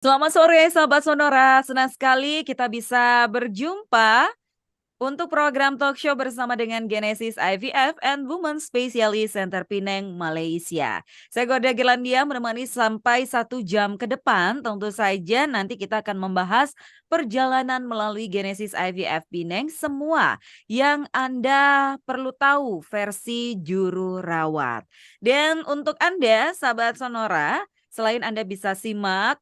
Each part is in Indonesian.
Selamat sore sahabat Sonora, senang sekali kita bisa berjumpa untuk program talk show bersama dengan Genesis IVF and Women Specialist Center Penang, Malaysia. Saya Goda Gilandia menemani sampai 1 jam ke depan. Tentu saja nanti kita akan membahas perjalanan melalui Genesis IVF Penang, semua yang Anda perlu tahu versi juru rawat. Dan untuk Anda sahabat Sonora, selain Anda bisa simak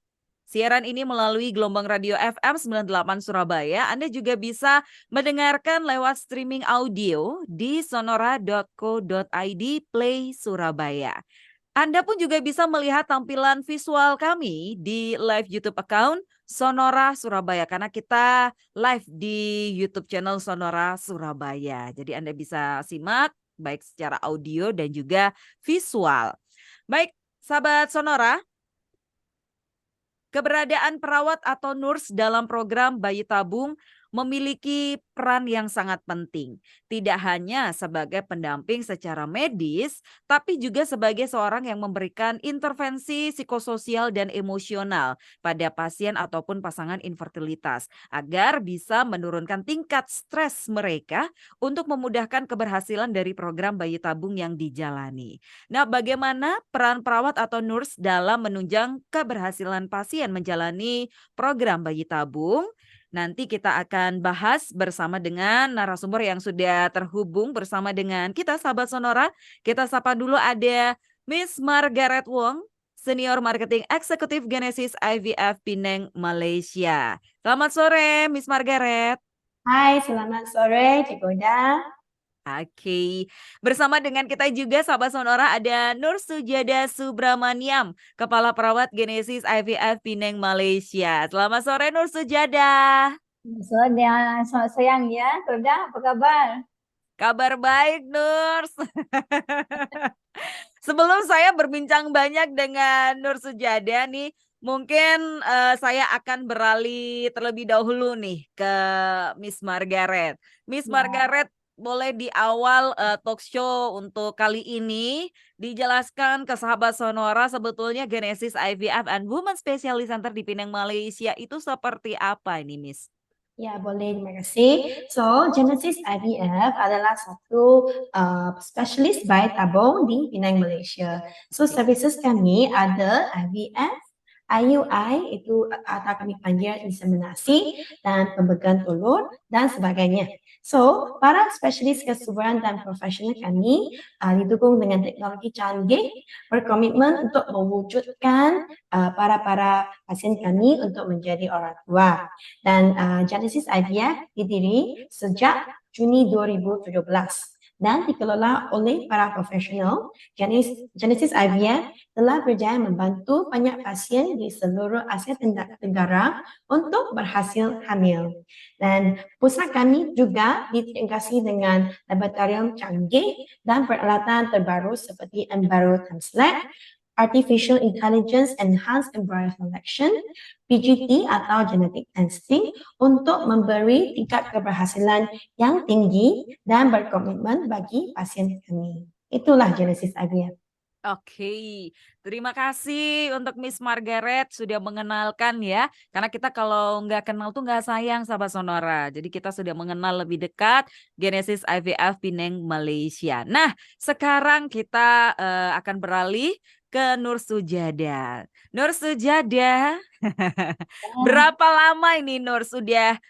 siaran ini melalui gelombang radio FM 98 Surabaya, Anda juga bisa mendengarkan lewat streaming audio di sonora.co.id Play Surabaya. Anda pun juga bisa melihat tampilan visual kami di live YouTube account Sonora Surabaya karena kita live di YouTube channel Sonora Surabaya. Jadi Anda bisa simak baik secara audio dan juga visual. Baik, sahabat Sonora, keberadaan perawat atau nurse dalam program bayi tabung memiliki peran yang sangat penting. Tidak hanya sebagai pendamping secara medis, tapi juga sebagai seorang yang memberikan intervensi psikososial dan emosional pada pasien ataupun pasangan infertilitas agar bisa menurunkan tingkat stres mereka untuk memudahkan keberhasilan dari program bayi tabung yang dijalani. Nah, bagaimana peran perawat atau nurse dalam menunjang keberhasilan pasien menjalani program bayi tabung? Nanti kita akan bahas bersama dengan narasumber yang sudah terhubung bersama dengan kita, sahabat Sonora. Kita sapa dulu ada Miss Margaret Wong, Senior Marketing Eksekutif Genesis IVF Penang, Malaysia. Selamat sore, Miss Margaret. Hai, selamat sore, Cik Goda. Oke, bersama dengan kita juga sahabat Sonora ada Nur Sujada Subramaniam, Kepala Perawat Genesis IVF Penang, Malaysia. Selamat sore Nur Sujada. Selamat siang ya, Goda, apa kabar? Kabar baik Nur. Sebelum saya berbincang banyak dengan Nur Sujada nih, mungkin saya akan beralih terlebih dahulu nih ke Miss Margaret. Miss Ya, Margaret, boleh di awal talk show untuk kali ini dijelaskan ke sahabat Sonora sebetulnya Genesis IVF and Women Specialist Center di Penang, Malaysia itu seperti apa ini, Miss? ya boleh, terima kasih. So, Genesis IVF adalah satu spesialis bayi tabung di Penang, Malaysia. So, services kami ada IVF, IUI itu atau kami panggil inseminasi dan pemberian telur dan sebagainya. So, para spesialis kesuburan dan profesional kami didukung dengan teknologi canggih, berkomitmen untuk mewujudkan para pasien kami untuk menjadi orang tua. Dan Genesis IVF didiri sejak Juni 2017 dan dikelola oleh para profesional. Genesis IVF telah berjaya membantu banyak pasien di seluruh Asia Tenggara untuk berhasil hamil. Dan pusat kami juga diintegrasi dengan laboratorium canggih dan peralatan terbaru seperti Embryo Translate, Artificial Intelligence Enhanced Embryo Selection, PGT atau Genetic Testing untuk memberi tingkat keberhasilan yang tinggi dan berkomitmen bagi pasien kami. Itulah Genesis IVF. Oke, terima kasih untuk Miss Margaret sudah mengenalkan ya. Karena kita kalau nggak kenal tuh nggak sayang sahabat Sonora. Jadi kita sudah mengenal lebih dekat Genesis IVF Penang, Malaysia. Nah, sekarang kita akan beralih ke Nur Sujada. Nur Sujada, berapa lama ini Nur sudah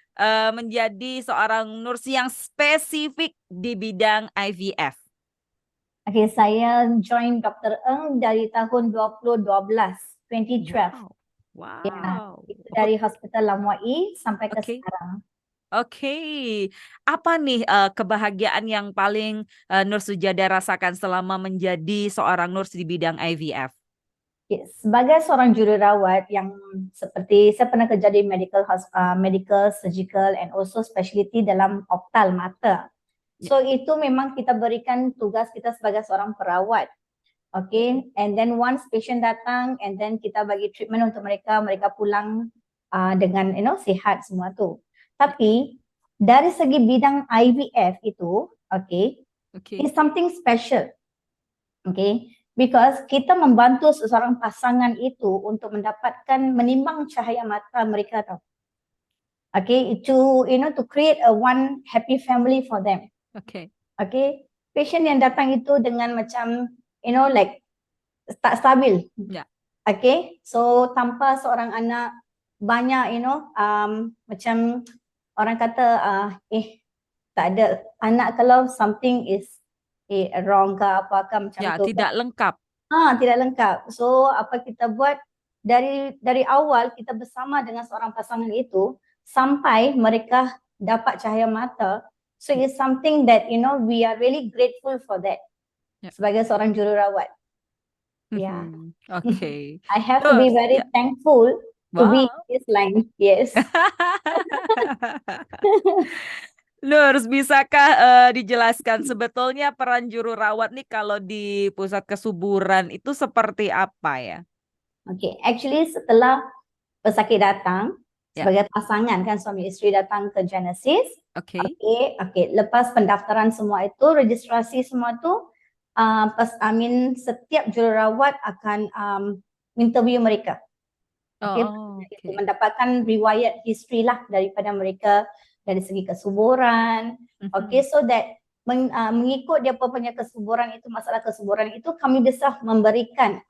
menjadi seorang nurse yang spesifik di bidang IVF? Oke, saya join Dr. Eng dari tahun 2012, 2012. Wow, Ya, wow. itu dari Hospital Lamwai sampai ke Oke, sekarang. oke. Apa nih kebahagiaan yang paling Nur Sujada rasakan selama menjadi seorang nurse di bidang IVF? Ya, sebagai seorang juru rawat yang seperti saya pernah kerja di medical, surgical, and also specialty dalam optal mata. Ya. So itu memang kita berikan tugas kita sebagai seorang perawat. Okay, and then once patient datang, and then kita bagi treatment untuk mereka, mereka pulang dengan sihat semua tu. Tapi dari segi bidang IVF itu, okay, Oke. is something special. Okay, Because kita membantu seseorang pasangan itu untuk menimbang cahaya mata mereka tau. Okay, to create a one happy family for them. Okay. Okay, patient yang datang itu dengan macam like tak stabil. Ya. Okay, so tanpa seorang anak banyak macam orang kata tak ada anak kalau something is wrong ke apa macam Ya, tu. tidak lengkap. Tidak lengkap. So apa kita buat dari awal kita bersama dengan seorang pasangan itu sampai mereka dapat cahaya mata. So it's something that we are really grateful for that. Ya. Sebagai seorang jururawat. Yeah. Okay. I have to be very thankful to be in this line. Yes. Nurs, bisakah dijelaskan sebetulnya peran juru rawat nih kalau di pusat kesuburan itu seperti apa ya? Okay, actually setelah pesakit datang, Ya. sebagai pasangan kan suami isteri datang ke Genesis. Okay. Okay. Lepas pendaftaran semua itu, registrasi semua tu, setiap jururawat akan interview mereka. Okay. Mendapatkan riwayat history lah daripada mereka dari segi kesuburan. Okay, so that mengikut dia punya kesuburan itu, masalah kesuburan itu, kami bisa memberikan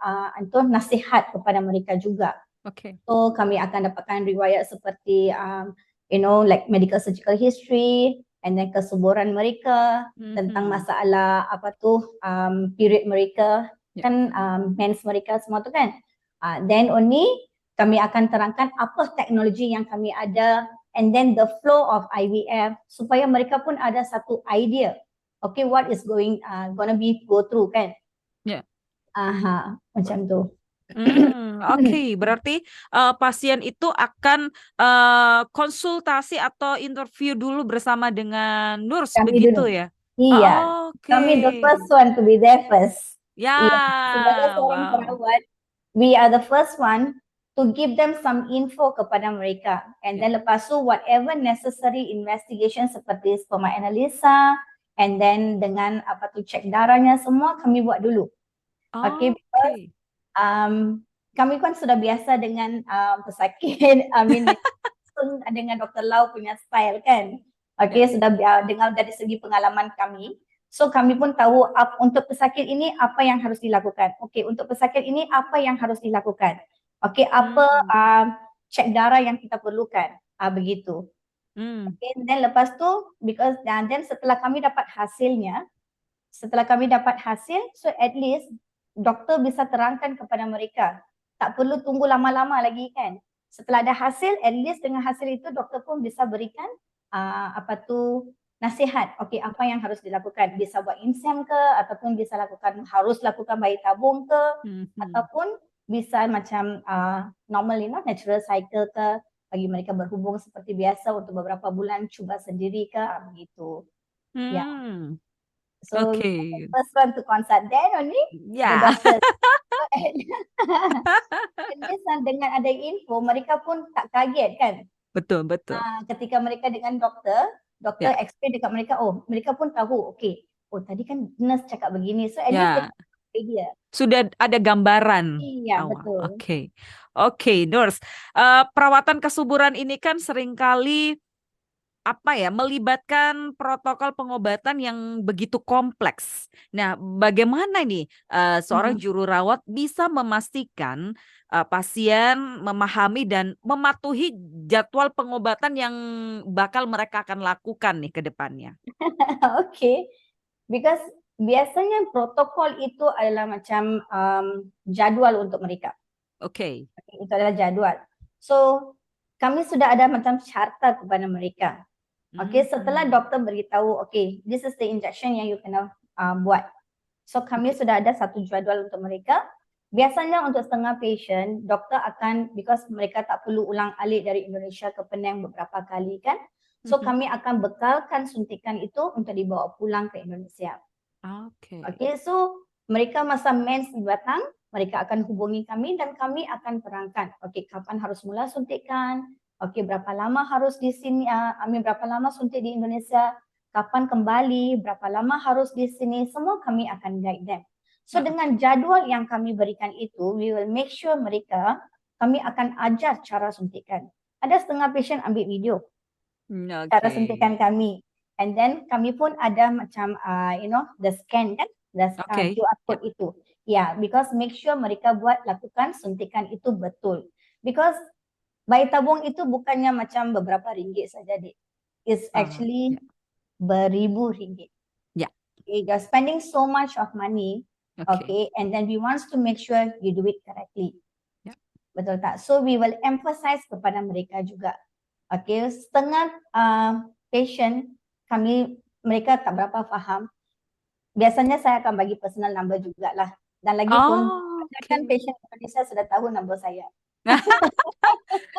nasihat kepada mereka juga. Okay. So kami akan dapatkan riwayat seperti like medical surgical history and then kesuburan mereka tentang masalah period mereka kan mens mereka semua tu kan. Then only kami akan terangkan apa teknologi yang kami ada and then the flow of IVF supaya mereka pun ada satu idea. Okay, what is gonna be go through kan. Ya. Macam tu. Oke, berarti pasien itu akan konsultasi atau interview dulu bersama dengan nurse, kami begitu dulu. ya? Iya, kami the Okay. first one to be there first. Ya, sebagai seorang perawat, we are the first one to give them some info kepada mereka. And then lepas tu whatever necessary investigation seperti sperma analisa, and then dengan cek darahnya semua kami buat dulu. Okay, because kami kan sudah biasa dengan pesakit, dengan Dr. Lau punya style kan. Okay, sudah dengar dari segi pengalaman kami. So kami pun tahu untuk pesakit ini apa yang harus dilakukan. Okay, untuk pesakit ini apa yang harus dilakukan. Okay, apa cek darah yang kita perlukan. Begitu. Okay, dan lepas tu, then setelah kami dapat hasilnya, so at least doktor bisa terangkan kepada mereka. Tak perlu tunggu lama-lama lagi kan. Setelah ada hasil, at least dengan hasil itu doktor pun bisa berikan nasihat. Okay, apa yang harus dilakukan? Bisa buat insem ke, ataupun harus lakukan bayi tabung ke, ataupun bisa macam normal natural cycle ke, bagi mereka berhubung seperti biasa untuk beberapa bulan cuba sendiri ke, begitu. Ya. So first one to consult, then only the doctor. Dengan ada info, mereka pun tak kaget kan. Betul. Ketika mereka dengan doktor explain dekat mereka, mereka pun tahu, okay, tadi kan nurse cakap begini, so at least dia sudah ada gambaran. Iya, betul. Oke, nurse. Perawatan kesuburan ini kan seringkali melibatkan protokol pengobatan yang begitu kompleks. Nah, bagaimana nih seorang juru rawat bisa memastikan pasien memahami dan mematuhi jadwal pengobatan yang bakal mereka akan lakukan nih ke depannya? Okay, because biasanya protokol itu adalah macam jadual untuk mereka. Okay. Itu adalah jadual. So, kami sudah ada macam carta kepada mereka. Okay, setelah doktor beritahu, okay, this is the injection yang you kena buat. So kami sudah ada satu jadual untuk mereka. Biasanya untuk setengah patient, doktor akan, because mereka tak perlu ulang alik dari Indonesia ke Penang beberapa kali kan. So kami akan bekalkan suntikan itu untuk dibawa pulang ke Indonesia. Okay, so mereka masa mens datang, mereka akan hubungi kami dan kami akan terangkan, okay, kapan harus mula suntikan, okay, berapa lama harus di sini, berapa lama suntik di Indonesia, kapan kembali, berapa lama harus di sini, semua kami akan guide them. So dengan jadual yang kami berikan itu, we will make sure kami akan ajar cara suntikan. Ada setengah patient ambil video cara suntikan Oke. kami. And then kami pun ada macam the scan kan, the Oke. QR Ya. code itu. Yeah, because make sure mereka lakukan suntikan itu betul. Because bayi tabung itu bukannya macam beberapa ringgit saja, Dik. It's actually Ya. beribu ringgit. Ya. Okay, you're spending so much of money, Oke. okay, and then we want to make sure you do it correctly. Ya. Betul tak? So we will emphasize kepada mereka juga. Okay, setengah patient mereka tak berapa faham. Biasanya saya akan bagi personal number jugalah. Dan lagi pun, kan patient Indonesia sudah tahu nombor saya.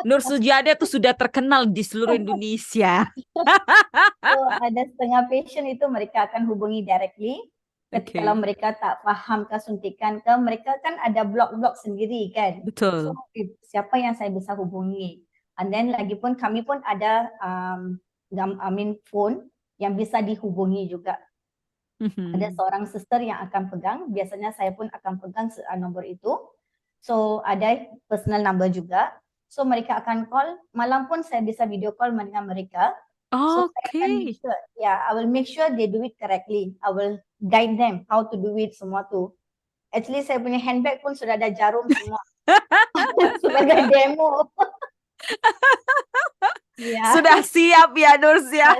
Nur Sujiada tuh sudah terkenal di seluruh Indonesia. So ada setengah patient itu mereka akan hubungi directly. Kalau mereka tak faham ke suntikan ke, mereka kan ada blog-blog sendiri kan. Betul. So siapa yang saya bisa hubungi? And then lagi pun kami pun ada phone yang bisa dihubungi juga. Ada seorang sister yang akan pegang, biasanya saya pun akan pegang nombor itu. So ada personal number juga. So mereka akan call, malam pun saya bisa video call dengan mereka. So saya akan make sure, I will make sure they do it correctly. I will guide them how to do it semua tu. Actually saya punya handbag pun sudah ada jarum semua. Sebagai demo. Sudah siap ya Nur ya.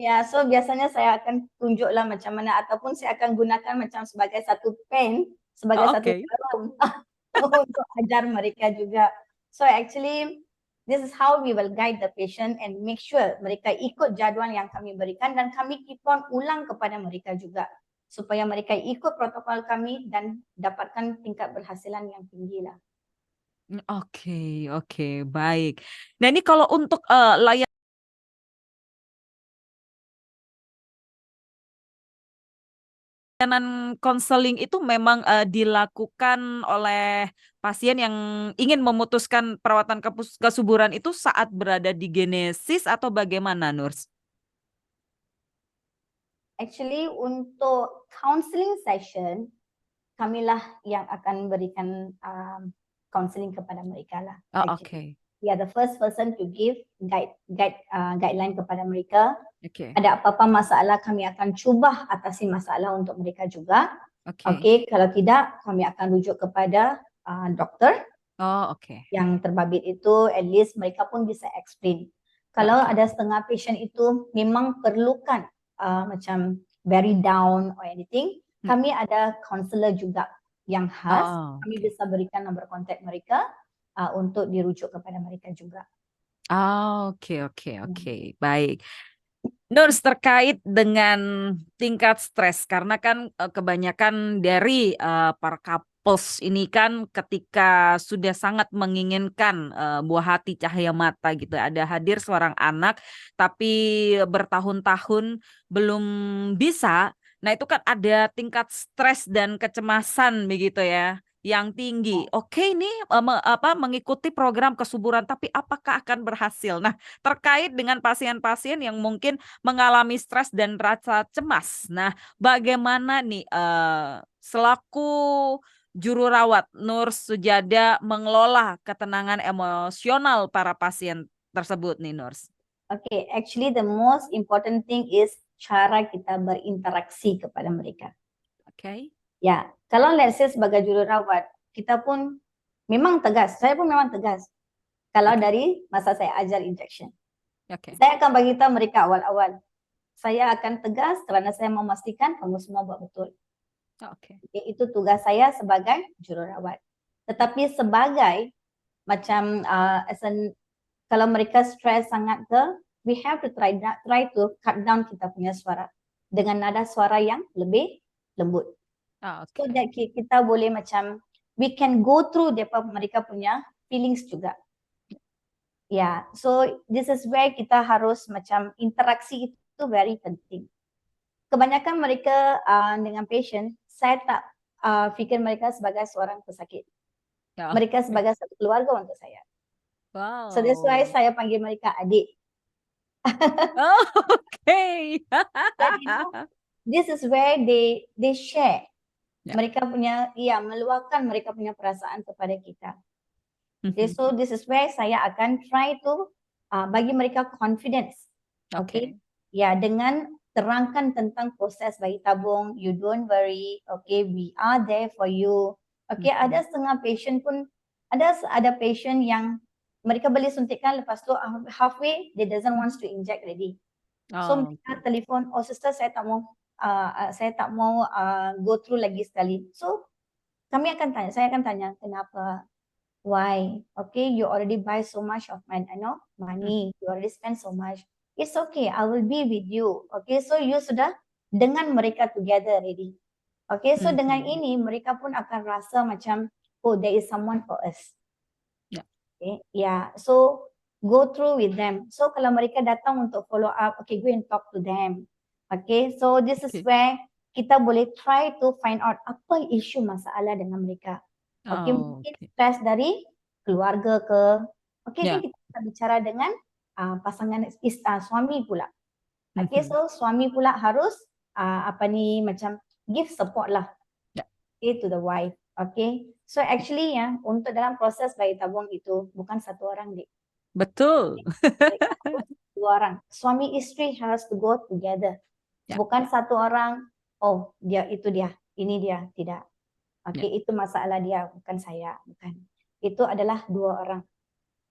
Ya, so biasanya saya akan tunjuklah macam mana ataupun saya akan gunakan macam sebagai satu pen, sebagai satu jarum untuk ajar mereka juga. So actually this is how we will guide the patient and make sure mereka ikut jadual yang kami berikan dan kami keep on ulang kepada mereka juga supaya mereka ikut protokol kami dan dapatkan tingkat berhasilan yang tinggi lah. Oke, baik. Nah ini kalau untuk layanan konseling itu memang dilakukan oleh pasien yang ingin memutuskan perawatan kesuburan itu saat berada di Genesis atau bagaimana, Nurs? Actually untuk counseling session, kamilah yang akan berikan counseling kepada mereka lah. Oke. We are the first person to give guideline kepada mereka. Okay. Ada apa-apa masalah, kami akan cuba atasi masalah untuk mereka juga. Okay. Kalau tidak, kami akan rujuk kepada dokter. Yang terbabit itu, at least mereka pun bisa explain. Kalau ada setengah patient itu memang perlukan macam very down or anything, kami ada counselor juga yang khas. Kami bisa berikan nomor kontak mereka untuk dirujuk kepada mereka juga. Oke. Baik. Nurs, terkait dengan tingkat stres, karena kan kebanyakan dari para couples ini kan ketika sudah sangat menginginkan buah hati cahaya mata gitu, ada hadir seorang anak tapi bertahun-tahun belum bisa. Nah itu kan ada tingkat stres dan kecemasan begitu ya yang tinggi. Oke, ini mengikuti program kesuburan, tapi apakah akan berhasil? Nah, terkait dengan pasien-pasien yang mungkin mengalami stres dan rasa cemas. Nah, bagaimana nih selaku juru rawat Nur Sujada mengelola ketenangan emosional para pasien tersebut nih, Nurs? Okay, actually the most important thing is cara kita berinteraksi kepada mereka. Okay. Ya, kalau let's say sebagai juru rawat, kita pun memang tegas. Saya pun memang tegas. Kalau dari masa saya ajar injection. Saya akan bagi tahu mereka awal-awal. Saya akan tegas kerana saya memastikan kamu semua buat betul. Itu tugas saya sebagai juru rawat. Tetapi sebagai macam kalau mereka stres sangat we have to try to cut down kita punya suara dengan nada suara yang lebih lembut. So that kita boleh macam we can go through mereka punya feelings juga. Ya, so this is where kita harus macam interaksi itu very penting. Kebanyakan mereka dengan patient, saya tak fikir mereka sebagai seorang pesakit. Mereka sebagai satu keluarga untuk saya. Wow. So that's why saya panggil mereka adik. Okay. This is where they share. Ya. Mereka punya, meluahkan mereka punya perasaan kepada kita. Okay, Mhm. so this is where saya akan try to bagi mereka confidence. Okay, Oke. ya, dengan terangkan tentang proses bayi tabung. You don't worry. Okay, we are there for you. Okay, ada Mhm. setengah patient pun, ada patient yang mereka beli suntikan, lepas tu halfway they doesn't want to inject already. So Oh, mereka oke. telefon, oh sister saya tak mau go through lagi sekali. So saya akan tanya kenapa, why? Okay, you already buy so much of Mhm. money. You already spend so much. It's okay, I will be with you. Okay, so you sudah dengan mereka together already. Okay, so dengan Mhm. ini mereka pun akan rasa macam, oh, there is someone for us. Ya. Okay, yeah. So go through with them. So kalau mereka datang untuk follow up, okay, go and talk to them. Okay, so this is Oke. where kita boleh try to find out apa isu masalah dengan mereka. Okay, Oh, mungkin oke. stres dari keluarga ke. Okay, kan Ya. kita akan bicara dengan pasangan suami pula. Okay, Mhm. so suami pula harus macam give support lah, Ya. okay, to the wife. Okay, so actually ya, untuk dalam proses bayi tabung itu bukan satu orang, Dik. Betul. Mereka harus dua orang. Suami istri harus to go together. Ya. Bukan satu orang, oh dia itu dia, ini dia, tidak. Ya. Okay, itu masalah dia, bukan saya, bukan. Itu adalah dua orang.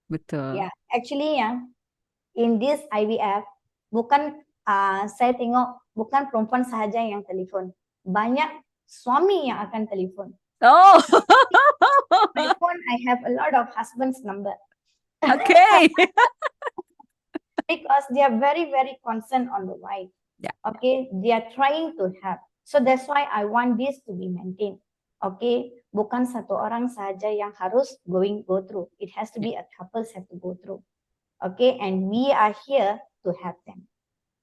Betul. Ya, actually ya, in this IVF, bukan saya tengok bukan perempuan sahaja yang telefon. Banyak suami yang akan telefon. Oh. My phone, I have a lot of husband's number. Oke. Because they are very, very concerned on the wife. Ya. Okay, they are trying to help. So that's why I want this to be maintained. Okay, bukan satu orang saja yang harus go through. It has to Ya. be a couples have to go through. Okay, and we are here to help them.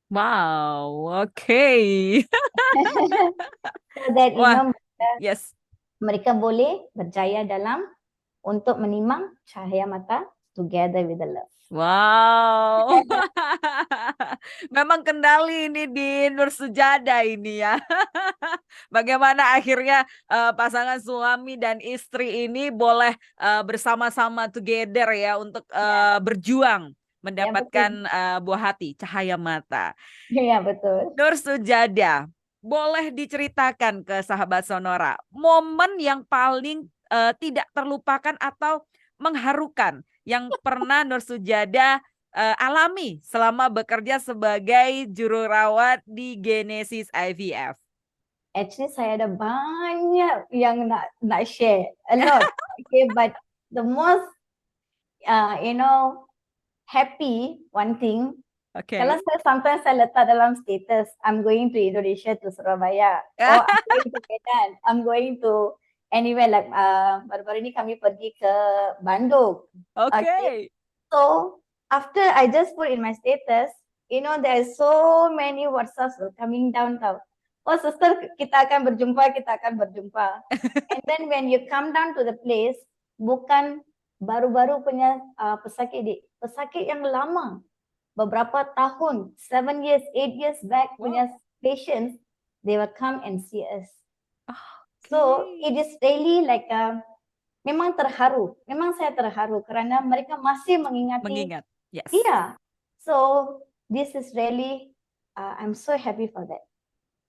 Wow, oke. So that Wah, yes. mereka boleh berjaya dalam untuk menimang cahaya mata together with the love. Wow. Memang kendali ini di Nur Sujada ini ya. Bagaimana akhirnya, pasangan suami dan istri ini boleh, bersama-sama together ya untuk, Ya, berjuang ya mendapatkan, betul. buah hati, cahaya mata. Ya betul. Nur Sujada, boleh diceritakan ke sahabat Sonora, momen yang paling, tidak terlupakan atau mengharukan yang pernah Nur Sujada, alami selama bekerja sebagai juru rawat di Genesis IVF? Actually saya ada banyak yang nak share, a lot. Okay, but the most uh, you know happy one thing, kalau Oke. sometimes saya letak dalam status, I'm going to Indonesia, to Surabaya, or I'm going to Medan, I'm going to anywhere, like baru-baru ini kami pergi ke Bandung. Okay, Oke. so after I just put in my status, there's so many WhatsApps coming down tau. Oh sister, kita akan berjumpa, kita akan berjumpa. And then when you come down to the place, bukan baru-baru punya pesakit, pesakit yang lama, beberapa tahun, 7 years, 8 years back Wow, punya patients, they will come and see us. So it oke. is really like memang terharu, memang saya terharu kerana mereka masih mengingati. Mengingat, yes. Iya, so this is really I'm so happy for that.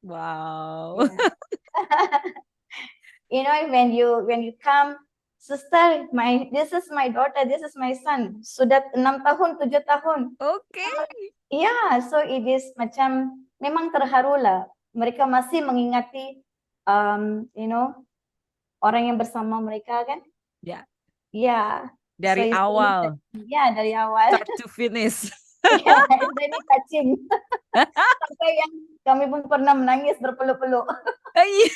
Wow. Yeah. When you come, sister, this is my daughter, this is my son, sudah 6 tahun, 7 tahun. Oke. Yeah, so it is macam memang terharu lah. Mereka masih mengingati orang yang bersama mereka kan. Ya, Yeah, so dari it's really awal, yeah, dari awal. start to finish. Yeah, it's really touching. Sampai yang kami pun pernah menangis berpeluk-peluk. Iya.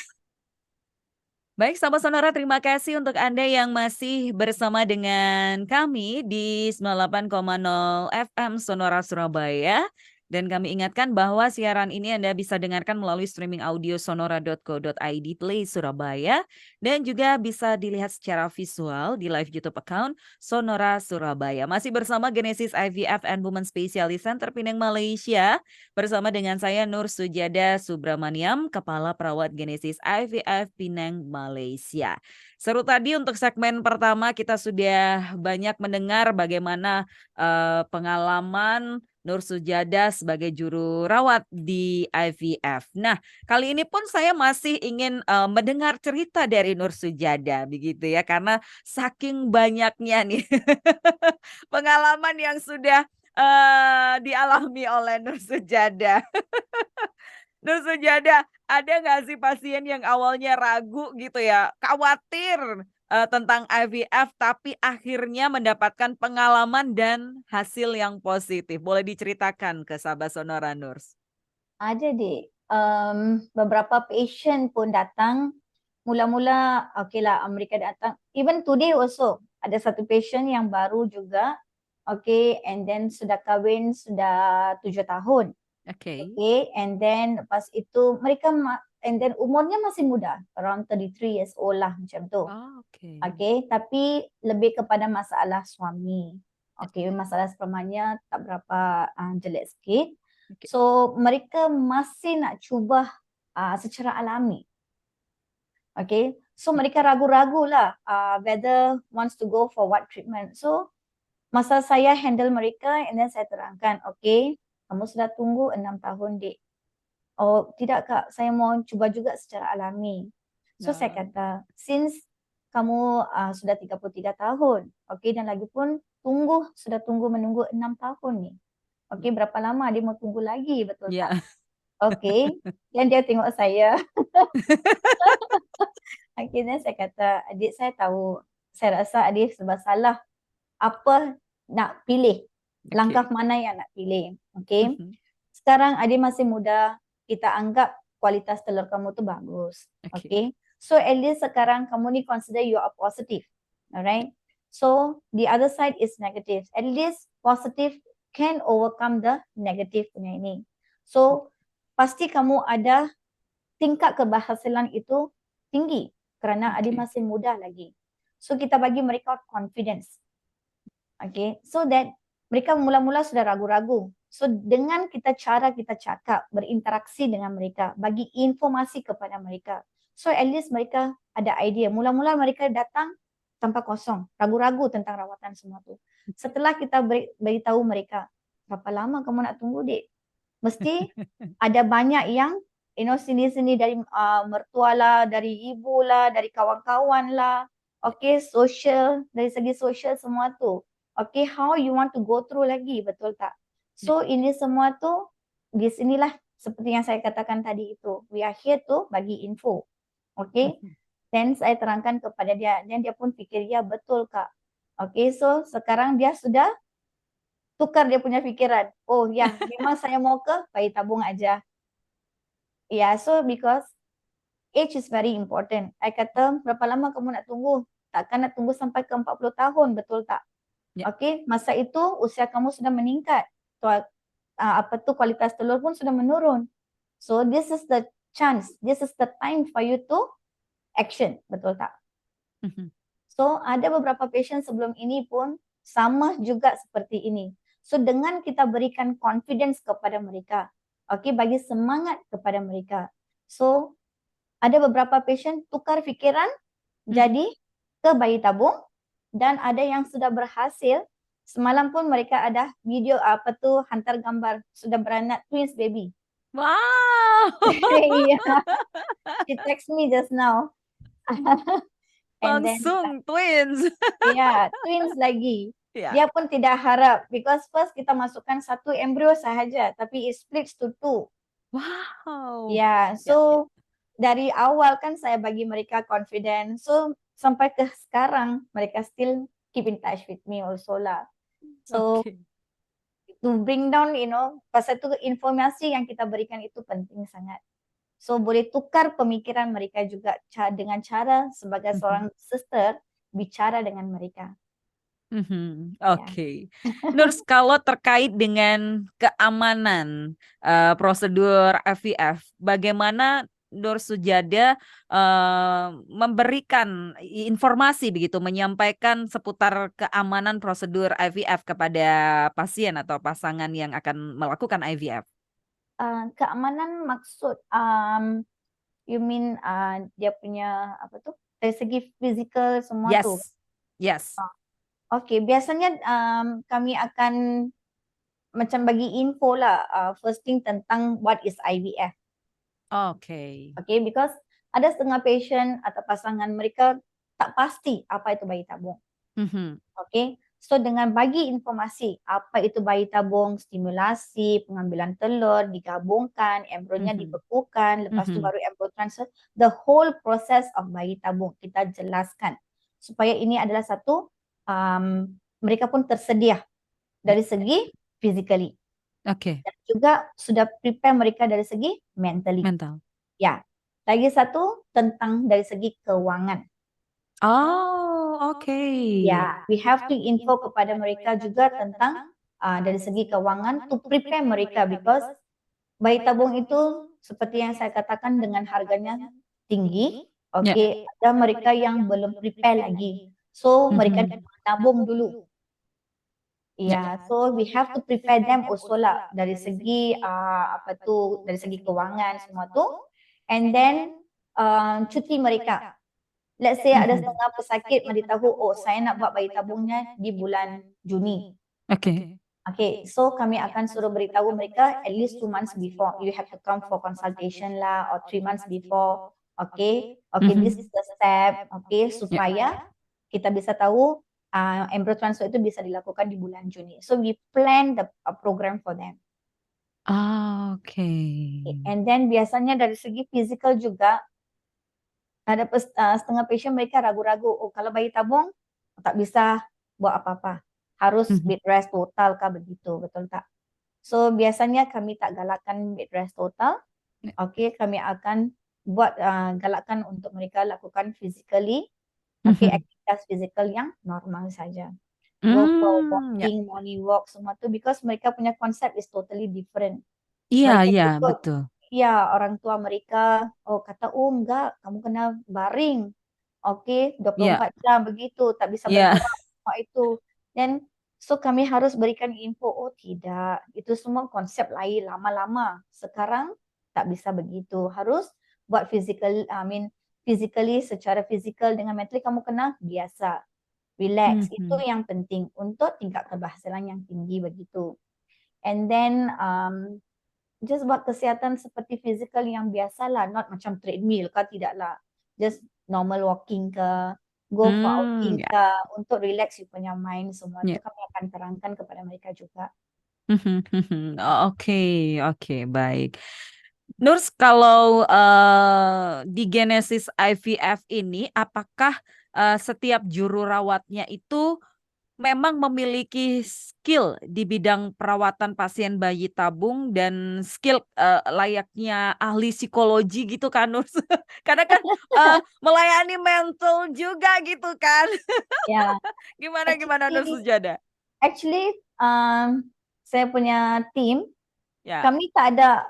Baik, sahabat Sonora, terima kasih untuk Anda yang masih bersama dengan kami di 98,0 FM Sonora Surabaya. Dan kami ingatkan bahwa siaran ini Anda bisa dengarkan melalui streaming audio sonora.co.id Play Surabaya dan juga bisa dilihat secara visual di live YouTube account Sonora Surabaya. Masih bersama Genesis IVF and Women Specialist Center Pinang Malaysia bersama dengan saya Nur Sujada Subramaniam, Kepala Perawat Genesis IVF Pinang Malaysia. Seru tadi untuk segmen pertama kita sudah banyak mendengar bagaimana pengalaman Nur Sujada sebagai juru rawat di IVF. Nah, kali ini pun saya masih ingin mendengar cerita dari Nur Sujada begitu ya, karena saking banyaknya nih pengalaman yang sudah dialami oleh Nur Sujada. Nur Sujada, ada nggak sih pasien yang awalnya ragu gitu ya, khawatir tentang IVF tapi akhirnya mendapatkan pengalaman dan hasil yang positif? Boleh diceritakan ke sahabat Sonora Nurs? Ada dek, beberapa patient pun datang. Mula-mula, okay lah, mereka datang. Even today also, ada satu patient yang baru juga. Okay, and then sudah kahwin, sudah 7 tahun. Oke. Okay, and then lepas itu mereka, and then umurnya masih muda. Around 33 years old lah macam tu. Oh, oke. Okay, tapi lebih kepada masalah suami. Okay, masalah spermanya tak berapa jelek sikit. Oke. So mereka masih nak cuba secara alami. Okay, so mereka ragu-ragu lah whether wants to go for what treatment. So masa saya handle mereka and then saya terangkan, okay, kamu sudah tunggu 6 tahun dek. Oh tidak kak, saya mau cuba juga secara alami. So saya kata, since kamu sudah 33 tahun, okay, dan lagi pun sudah tunggu menunggu 6 tahun ni. Okay, berapa lama dia mau tunggu lagi, betul Ya. tak? Okay, dan dia tengok saya. Akhirnya saya kata, adik saya tahu, saya rasa adik serba salah. Apa nak pilih? Langkah mana yang nak pilih? Okay. Sekarang adik masih muda, kita anggap kualitas telur kamu tu bagus. Okay. So at least sekarang kamu ni consider you are positive. Alright. So the other side is negative. At least positive can overcome the negative punya ini. So pasti kamu ada tingkat keberhasilan itu tinggi kerana adik masih muda lagi. So kita bagi mereka confidence. Okay, so that mereka mula-mula sudah ragu-ragu. So dengan kita cakap, berinteraksi dengan mereka, bagi informasi kepada mereka. So at least mereka ada idea. Mula-mula mereka datang tanpa kosong, ragu-ragu tentang rawatan semua tu. Setelah kita beritahu mereka, berapa lama kamu nak tunggu dek? Mesti ada banyak yang sini-sini dari mertua lah, dari ibu lah, dari kawan-kawan lah. Okay, social, dari segi social semua tu. Okay, how you want to go through lagi, betul tak? So ini semua tu, di sinilah seperti yang saya katakan tadi itu. We are here to bagi info. Okay, then saya terangkan kepada dia. Dan dia pun fikir, ya betul kak. Okay, so sekarang dia sudah tukar dia punya fikiran. Oh ya, memang saya mau ke bayi tabung aja. Yeah, so because age is very important. I kata, berapa lama kamu nak tunggu? Takkan nak tunggu sampai ke 40 tahun, betul tak? Okay, masa itu usia kamu sudah meningkat. Kualitas telur pun sudah menurun. So this is the chance, this is the time for you to action, betul tak? So ada beberapa patient sebelum ini pun sama juga seperti ini. So dengan kita berikan confidence kepada mereka, okay, bagi semangat kepada mereka. So ada beberapa patient tukar fikiran jadi ke bayi tabung. Dan ada yang sudah berhasil. Semalam pun mereka ada video hantar gambar sudah beranak twins baby. Wow. Yeah. She text me just now. Langsung twins. Ya, twins lagi. Yeah. Dia pun tidak harap because first kita masukkan satu embrio sahaja tapi it splits to 2. Wow. Ya, so dari awal kan saya bagi mereka confidence. So sampai ke sekarang mereka still keep in touch with me also lah. So to bring down, pasal itu informasi yang kita berikan itu penting sangat. So boleh tukar pemikiran mereka juga dengan cara sebagai seorang sister bicara dengan mereka. Ya. Oke. Nurs, kalau terkait dengan keamanan prosedur IVF, bagaimana Nur Sujada memberikan informasi begitu, menyampaikan seputar keamanan prosedur IVF kepada pasien atau pasangan yang akan melakukan IVF? Keamanan maksud you mean dia punya apa tu? Dari segi fizikal semua tu. Yes, yes. Okey, biasanya kami akan macam bagi info lah first thing tentang what is IVF. Oke. Okay, because ada setengah patient atau pasangan mereka tak pasti apa itu bayi tabung. Mhm, Okay, so dengan bagi informasi apa itu bayi tabung, stimulasi, pengambilan telur, digabungkan, embryonya mhm, dibekukan, lepas tu mhm. baru embryo transfer, the whole process of bayi tabung kita jelaskan supaya ini adalah satu mereka pun tersedia dari segi physically Oke, dan juga sudah prepare mereka dari segi mentally. mental. Ya, lagi satu tentang dari segi keuangan. Oh, oke. Ya, we have to info kepada mereka juga tentang dari segi keuangan to prepare mereka because bayi tabung itu seperti yang saya katakan dengan harganya tinggi. Ya. Okey, ada mereka yang belum prepare lagi. So mereka Mhm. nabung dulu. Ya. Ya, so we have to prepare them also lah dari segi apa tu dari segi keuangan semua tu. And then cuti mereka. Let's say ada Mhm. setengah pesakit memberitahu, oh saya nak buat bayi tabungnya di bulan Juni. Oke. Okay, so kami akan suruh beritahu mereka at least 2 months before. You have to come for consultation lah or 3 months before. Okay, this Mhm. is the step. Okay, Ya. supaya kita bisa tahu embryo transfer itu bisa dilakukan di bulan Juni. So we plan the program for them. Oke. And then biasanya dari segi physical juga ada setengah patient mereka ragu-ragu, oh kalau bayi tabung tak bisa buat apa-apa. Harus Mhm. bed rest total kah begitu, betul tak? So biasanya kami tak galakkan bed rest total. Ya. Okey, kami akan buat galakkan untuk mereka lakukan physically, okey, Mhm. aktivitas fizikal yang normal saja. Go for Ya. walking, morning walk semua tu because mereka punya konsep is totally different. Iya, Mereka iya, ikut betul. ya orang tua mereka, oh kata, "Oh enggak, kamu kena baring." Okey, Iya. 24 jam begitu, tak bisa Iya. bergerak semua itu. Dan so kami harus berikan info, oh tidak, itu semua konsep lain lama-lama. Sekarang tak bisa begitu. Harus buat physically secara fizikal dengan mentally kamu kena biasa. Relax, itu Mhm. yang penting untuk tingkat keberhasilan yang tinggi begitu. And then just buat kesihatan seperti fizikal yang biasalah, not macam treadmill ke, tidaklah. Just normal walking ke, go for outing Ya. ke, untuk relax you punya mind semua tu Ya. kami akan terangkan kepada mereka juga. Oh, oke, oke, baik. Nurs, kalau di Genesis IVF ini, apakah setiap juru rawatnya itu memang memiliki skill di bidang perawatan pasien bayi tabung dan skill layaknya ahli psikologi gitu kan, Nurs? Karena kan melayani mental juga gitu kan. Ya, Gimana gimana Nurs actually Sujada? actually saya punya team, Ya, kami tak ada,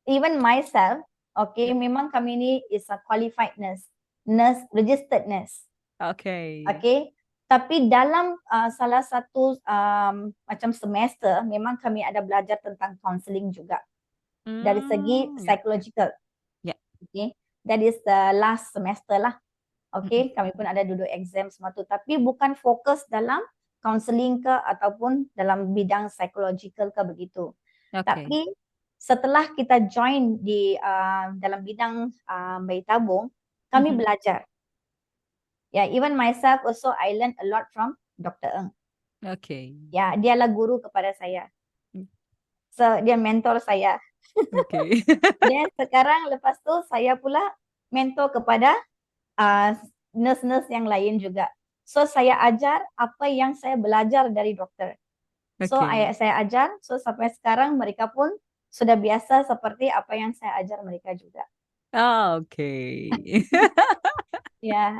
even myself, okay, ya. memang kami ni is a qualified nurse, registered nurse. Oke. Okay, tapi dalam salah satu macam semester memang kami ada belajar tentang counselling juga dari segi Ya, psychological. ya. Okay, that is the last semester lah. Mhm. Okay, kami pun ada duduk exam semua tu, tapi bukan fokus dalam counselling ke ataupun dalam bidang psychological ke begitu. Oke. Tapi setelah kita join di dalam bidang bayi tabung, kami Mhm. belajar. Ya, even myself also I learn a lot from Dr. Eng. Oke. Ya, dialah guru kepada saya. Hmm. So, dia mentor saya. Oke. Dan sekarang lepas tu saya pula mentor kepada nurse-nurse yang lain juga. So, saya ajar apa yang saya belajar dari doktor. So, Oke. saya ajar, so sampai sekarang mereka pun sudah biasa seperti apa yang saya ajar mereka juga. Oke. Ya,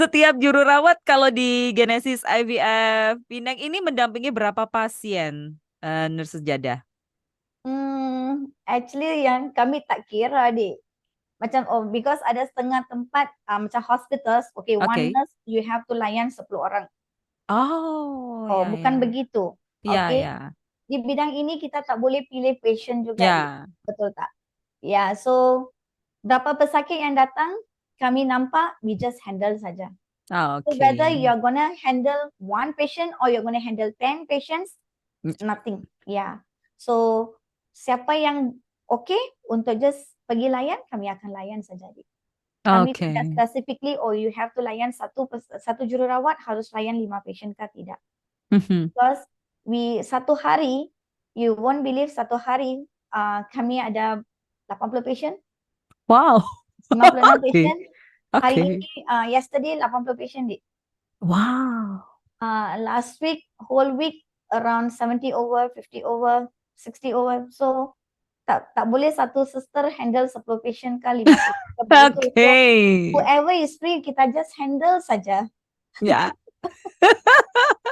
Setiap juru rawat kalau di Genesis IVF Pinang ini mendampingi berapa pasien, Nurse Sejadah? Actually yang kami tak kira dik. Macam because ada setengah tempat macam hospitals, okay, one Oke. nurse you have to layan 10 orang. Oh, Oh, ya, bukan ya. begitu. Ya, Okay. ya. Di bidang ini kita tak boleh pilih patient juga dik. Ya. Betul tak? Ya, so berapa pesakit yang datang, kami nampak, we just handle saja. So whether Oke. you're gonna handle one patient or you're gonna handle 10 patients, Mm, nothing. Yeah. So siapa yang okay untuk just pergi layan, kami akan layan saja. Kami tidak Oke. specifically, oh you have to layan satu jururawat harus layan 5 patient kah, tidak. Mhm. Because satu hari, you won't believe satu hari kami ada 80 patient, Wow. 56 Oke. patient. Hari Oke. ini, yesterday 80 patient dik. Wow. Last week, whole week, around 70 over, 50 over, 60 over. So, tak boleh satu sister handle 10 patient ke 5 patient ke begitu. So, Oke. whoever is free, kita just handle saja. Ya.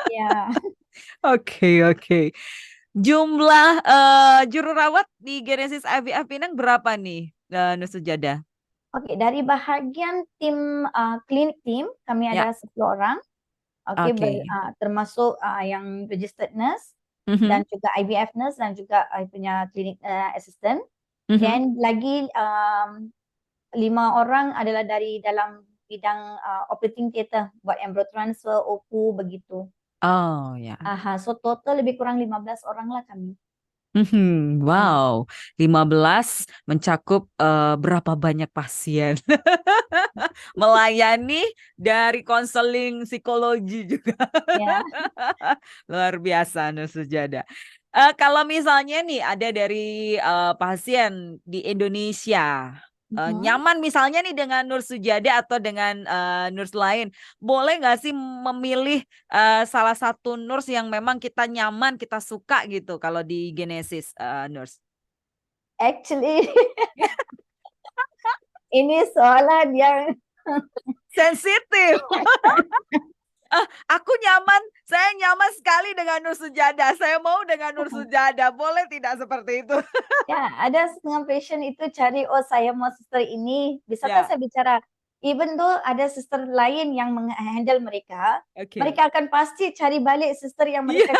Ya. Oke, oke. Jumlah juru rawat di Genesis IVF Pinang berapa nih, Nurse Sejadah? Oke, dari bahagian tim klinik tim, kami Ya. ada 10 orang. Oke, Oke. termasuk yang registered nurse Mhm. dan juga IVF nurse dan juga punya klinik assistant. Mhm. Dan lagi 5 orang adalah dari dalam bidang operating theatre, buat embryo transfer, OPU begitu. Oh, ya. So total lebih kurang 15 orang lah kami. Wow, 15 mencakup berapa banyak pasien? Melayani dari konseling psikologi juga. Ya. Luar biasa, Nurse Sejadah. Kalau misalnya nih ada dari pasien di Indonesia, Mhm. nyaman misalnya nih dengan Nurse Sejadah atau dengan nurse lain, boleh nggak sih memilih salah satu nurse yang memang kita nyaman, kita suka gitu kalau di Genesis, Nurse? Actually ini soalan yang Sensitif. Aku nyaman, saya nyaman sekali dengan Nur Sujada. Saya mau dengan Nur Sujada. Boleh tidak seperti itu? ya ada setengah patient itu cari, oh saya mau sister ini, bisakah Ya, saya bicara, even though ada sister lain yang menghandle mereka, oke. mereka akan pasti cari balik sister yang Iya. mereka.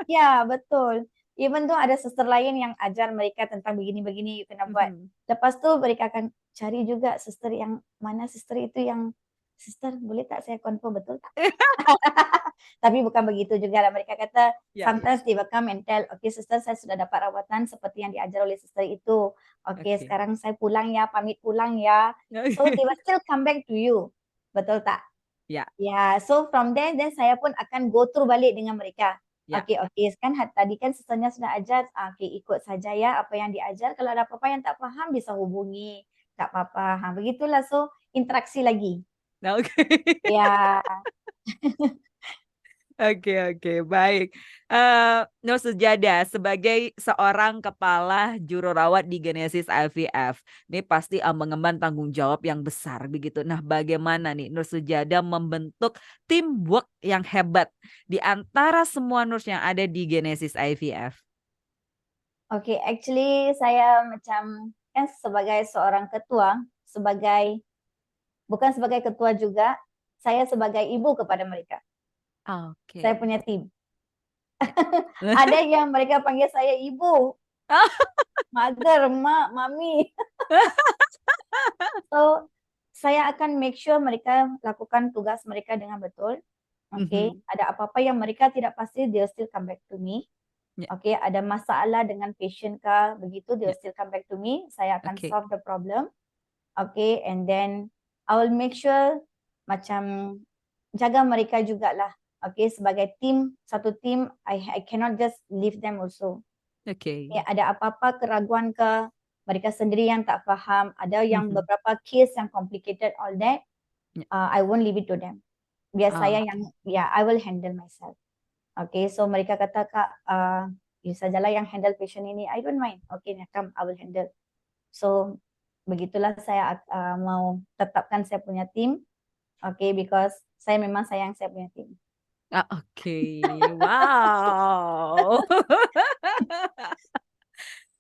Ya, betul. Even though ada suster lain yang ajar mereka tentang begini-begini you kena buat. Mhm. Lepas tu mereka akan cari juga suster yang mana suster itu yang suster boleh tak saya confirm betul tak? Tapi bukan begitu juga lah. Mereka kata Ya, ya. sometimes they will come and tell, okay suster saya sudah dapat rawatan seperti yang diajar oleh suster itu. Okay Oke. sekarang saya pulang ya, pamit pulang ya. So they will still come back to you. Betul tak? Ya, Ya, so from there then saya pun akan go through balik dengan mereka. ya. Okey, kan tadi kan susternya sudah ajar, okey ikut saja ya apa yang diajar, kalau ada apa-apa yang tak faham bisa hubungi, tak apa-apa. Begitulah so interaksi lagi. Nah, oke. Ya, Oke, oke, baik. Nur Sujada sebagai seorang kepala juru rawat di Genesis IVF, ini pasti mengemban tanggung jawab yang besar begitu. Nah, bagaimana nih Nur Sujada membentuk teamwork yang hebat di antara semua nurse yang ada di Genesis IVF? okey actually saya macam kan sebagai seorang ketua, bukan sebagai ketua juga, saya sebagai ibu kepada mereka. Saya Oke. punya tim. Ada yang mereka panggil saya ibu, mother, mak, mami. So, saya akan make sure mereka lakukan tugas mereka dengan betul. Okay, Mhm. ada apa-apa yang mereka tidak pasti, they'll still come back to me. Ya, Okay, ada masalah dengan patient kah, begitu, ya, they'll still come back to me. Saya akan oke. solve the problem. Okay, and then I will make sure macam jaga mereka jugalah. Okay, sebagai tim, satu tim, I cannot just leave them also. Oke. Ada apa-apa keraguan ke, mereka sendiri yang tak faham, ada yang Mhm. beberapa case yang complicated all that, Ya. I won't leave it to them. Biar saya Oke. yang, I will handle myself. Okay, so mereka kata, Kak, you sajalah yang handle patient ini, I don't mind. Okay, come, I will handle. So, begitulah saya mau tetapkan saya punya tim. Okay, because saya memang sayang saya punya tim. Oke, wow.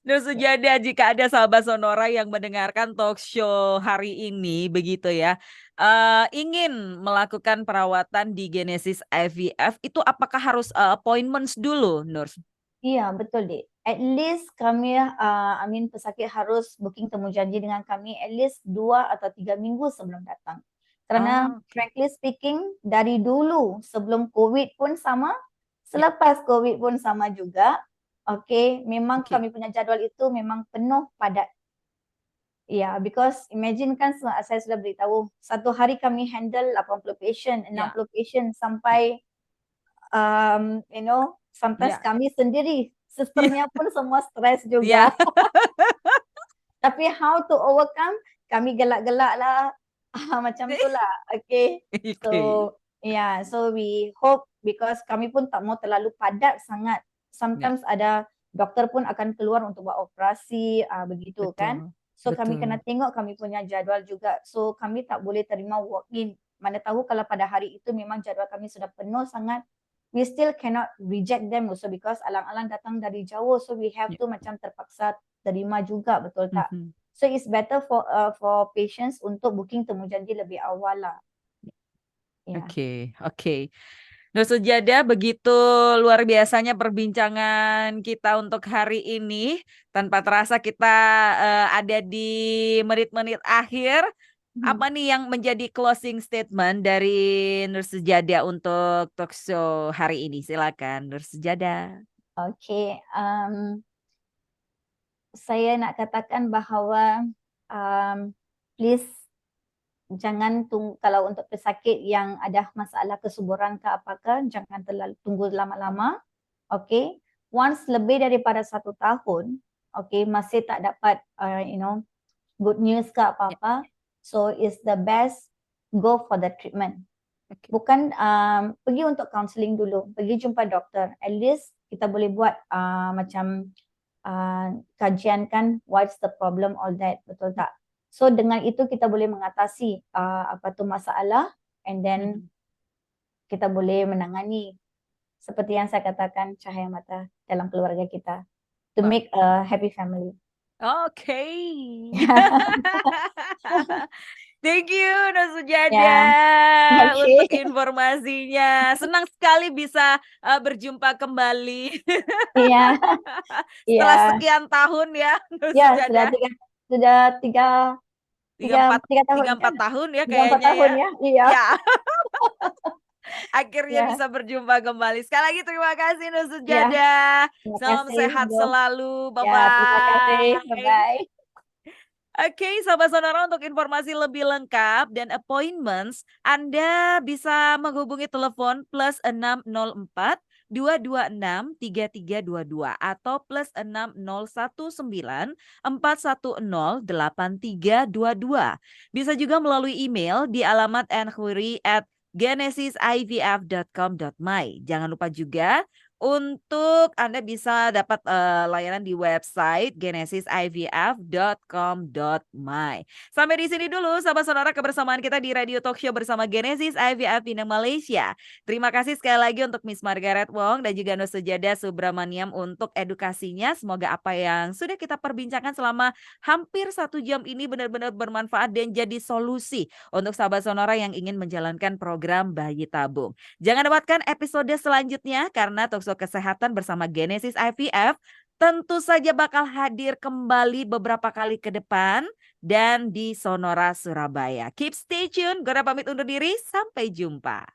Nur Sujada, jika ada sahabat Sonora yang mendengarkan talk show hari ini, begitu ya, ingin melakukan perawatan di Genesis IVF, itu apakah harus appointments dulu, Nur? Iya, betul, Dek. At least kami, pesakit harus booking temu janji dengan kami at least 2 atau 3 minggu sebelum datang. Kerana Oh, oke. frankly speaking, dari dulu sebelum COVID pun sama, selepas COVID pun sama juga. Okay, memang Oke. kami punya jadual itu memang penuh padat. Ya, because imagine kan saya sudah beritahu, satu hari kami handle 80 patient, Ya, 60 patient ya, sampai sometimes ya, kami sendiri, ya, susternya pun semua stres ya. juga. Tapi how to overcome, kami gelak-gelak lah, macam tu lah, okay. So, Oke. so we hope because kami pun tak mau terlalu padat sangat. Ya, Sometimes ada doktor pun akan keluar untuk buat operasi, begitu kan. betul, So kami betul. kena tengok kami punya jadual juga. So kami tak boleh terima walk in. Mana tahu kalau pada hari itu memang jadual kami sudah penuh sangat, we still cannot reject them also because alang-alang datang dari jauh, so we have Ya. to macam terpaksa terima juga, betul tak? Mhm. So it's better for patients untuk booking temu janji lebih awal lah. Ya. Oke, oke. Nur Sujada, begitu luar biasanya perbincangan kita untuk hari ini. Tanpa terasa kita ada di menit-menit akhir. Apa nih yang menjadi closing statement dari Nur Sujada untuk talk show hari ini? Silakan, Nur Sujada. Okay, saya nak katakan bahawa please jangan tunggu, kalau untuk pesakit yang ada masalah kesuburan ke apakah, jangan terlalu tunggu lama-lama. Okay, once lebih daripada 1 tahun, okay, masih tak dapat good news ke Ya, apa-apa, so it's the best go for the treatment. oke. Bukan pergi untuk counselling dulu, pergi jumpa doktor. At least kita boleh buat macam kajian kan, what's the problem, all that, betul tak? So dengan itu kita boleh mengatasi apa tu masalah, and then Mhm. kita boleh menangani seperti yang saya katakan, cahaya mata dalam keluarga kita, to Wah, make a happy family. oke. Thank you, Nur Sujada, Ya, untuk okay. informasinya. Senang sekali bisa berjumpa kembali Iya, setelah iya. sekian tahun ya, Nur Ya, sudah Sujada. tiga Tiga empat tahun tiga kan? empat tahun ya 3-4 kayaknya tahun ya. ya? Iya. Ya, akhirnya Ya, bisa berjumpa kembali. Sekali lagi terima kasih Nur ya. Sujada. Terima Salam kasih, sehat Ibu. selalu. Ya, terima kasih. Bye-bye. Bye-bye. Oke, sahabat Sonora, untuk informasi lebih lengkap dan appointments, Anda bisa menghubungi telepon +604 226 3322 atau +6019 410 8322. Bisa juga melalui email di alamat enquiry@genesisivf.com.my. Jangan lupa juga untuk Anda bisa dapat layanan di website genesisivf.com.my. Sampai di sini dulu sahabat sonora kebersamaan kita di Radio Talk Show bersama Genesis IVF Pinang Malaysia. Terima kasih sekali lagi untuk Miss Margaret Wong dan juga Nur Sujada Subramaniam untuk edukasinya. Semoga apa yang sudah kita perbincangkan selama hampir 1 jam ini benar-benar bermanfaat dan jadi solusi untuk sahabat sonora yang ingin menjalankan program bayi tabung. Jangan lewatkan episode selanjutnya karena Talkshow Kesehatan bersama Genesis IVF tentu saja bakal hadir kembali beberapa kali ke depan dan di Sonora Surabaya. Keep stay tune, Gora pamit undur diri, sampai jumpa.